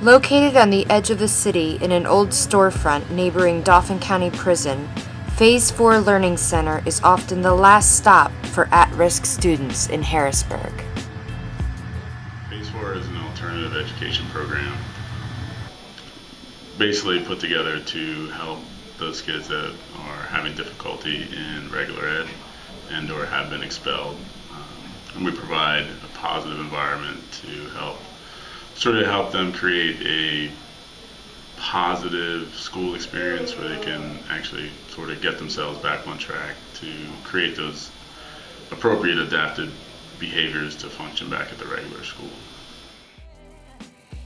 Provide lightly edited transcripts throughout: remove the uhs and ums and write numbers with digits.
Located on the edge of the city in an old storefront neighboring Dauphin County Prison, Phase 4 Learning Center is often the last stop for at-risk students in Harrisburg. Phase 4 is an alternative education program basically put together to help those kids that are having difficulty in regular ed and or have been expelled. And we provide a positive environment to help them create a positive school experience where they can actually sort of get themselves back on track to create those appropriate adapted behaviors to function back at the regular school.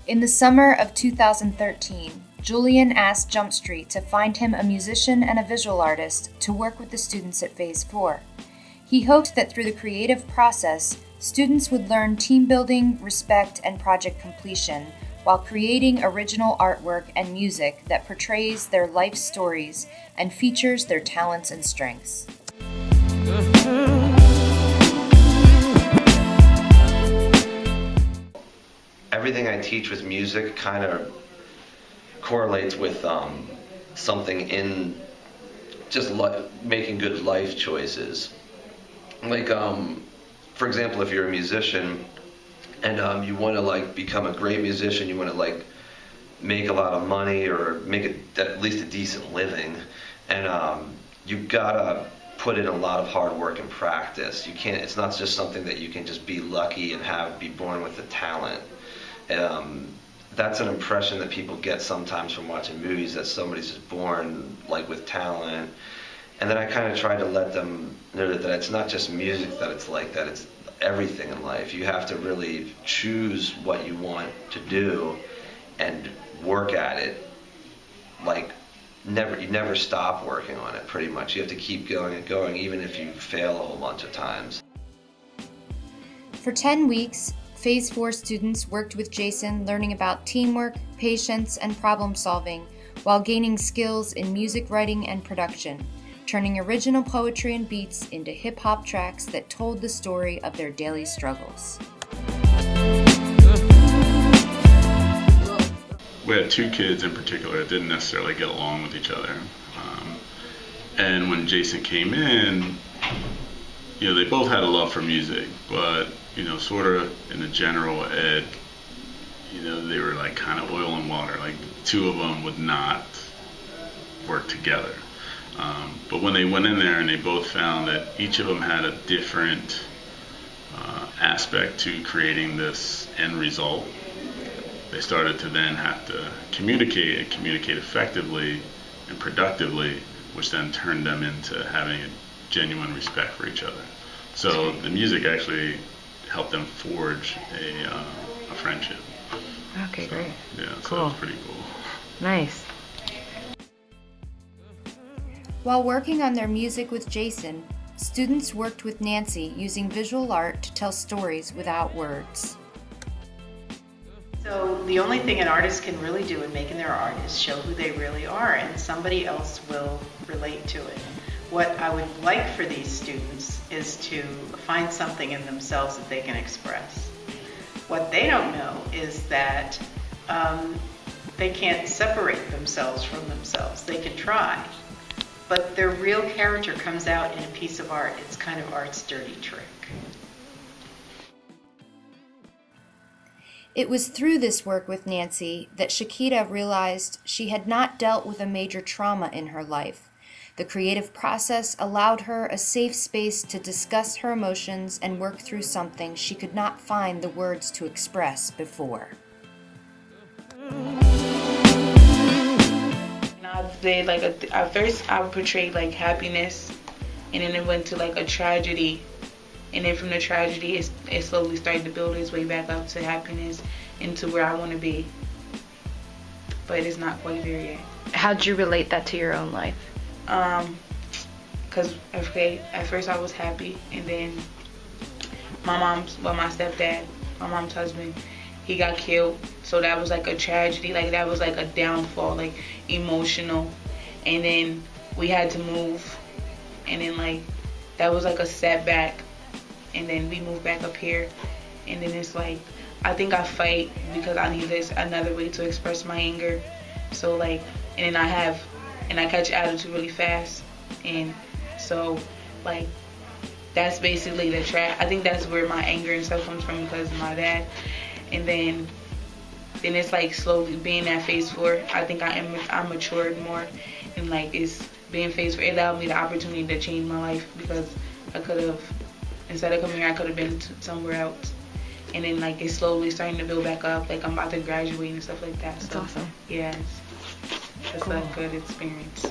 In the summer of 2013, Julian asked Jump Street to find him a musician and a visual artist to work with the students at Phase 4. He hoped that through the creative process, students would learn team building, respect, and project completion while creating original artwork and music that portrays their life stories and features their talents and strengths. Everything I teach with music kind of correlates with something in just making good life choices. Like, for example, if you're a musician and you want to become a great musician, you want to make a lot of money or make at least a decent living, and you gotta put in a lot of hard work and practice. You can't. It's not just something that you can just be lucky and be born with the talent. That's an impression that people get sometimes from watching movies, that somebody's just born with talent. And then I kind of try to let them know that it's not just music that it's like that, it's everything in life. You have to really choose what you want to do and work at it. You never stop working on it, pretty much. You have to keep going and going, even if you fail a whole bunch of times. For 10 weeks, Phase 4 students worked with Jason learning about teamwork, patience, and problem solving while gaining skills in music writing and production, turning original poetry and beats into hip-hop tracks that told the story of their daily struggles. We had two kids in particular that didn't necessarily get along with each other. And when Jason came in, they both had a love for music, but sort of in the general ed, they were kind of oil and water. The two of them would not work together. But when they went in there and they both found that each of them had a different aspect to creating this end result, they started to then have to communicate effectively and productively, which then turned them into having a genuine respect for each other. So the music actually helped them forge a friendship. Okay, great. Yeah, so cool. That was pretty cool. Nice. While working on their music with Jason, students worked with Nancy using visual art to tell stories without words. So the only thing an artist can really do in making their art is show who they really are, and somebody else will relate to it. What I would like for these students is to find something in themselves that they can express. What they don't know is that they can't separate themselves from themselves. They can try, but their real character comes out in a piece of art. It's kind of art's dirty trick. It was through this work with Nancy that Shakita realized she had not dealt with a major trauma in her life. The creative process allowed her a safe space to discuss her emotions and work through something she could not find the words to express before. At first I portrayed happiness, and then it went to a tragedy. And then from the tragedy, it slowly started to build its way back up to happiness and to where I want to be. But it's not quite there yet. How'd you relate that to your own life? Because at first I was happy, and then my stepdad, my mom's husband, he got killed. So that was a tragedy, that was a downfall, emotional. And then we had to move, and then that was a setback. And then we moved back up here, and then it's I think I fight because I need this another way to express my anger. So like, and then I catch attitude really fast, and so like that's basically the trap. I think that's where my anger and stuff comes from because of my dad, and then it's like slowly being at phase 4. I think I matured more, and like it's being phase 4. It allowed me the opportunity to change my life because I could have, instead of coming here, I could have been somewhere else. And then like it's slowly starting to build back up. Like I'm about to graduate and stuff like that. That's so awesome. yeah, it's a good experience.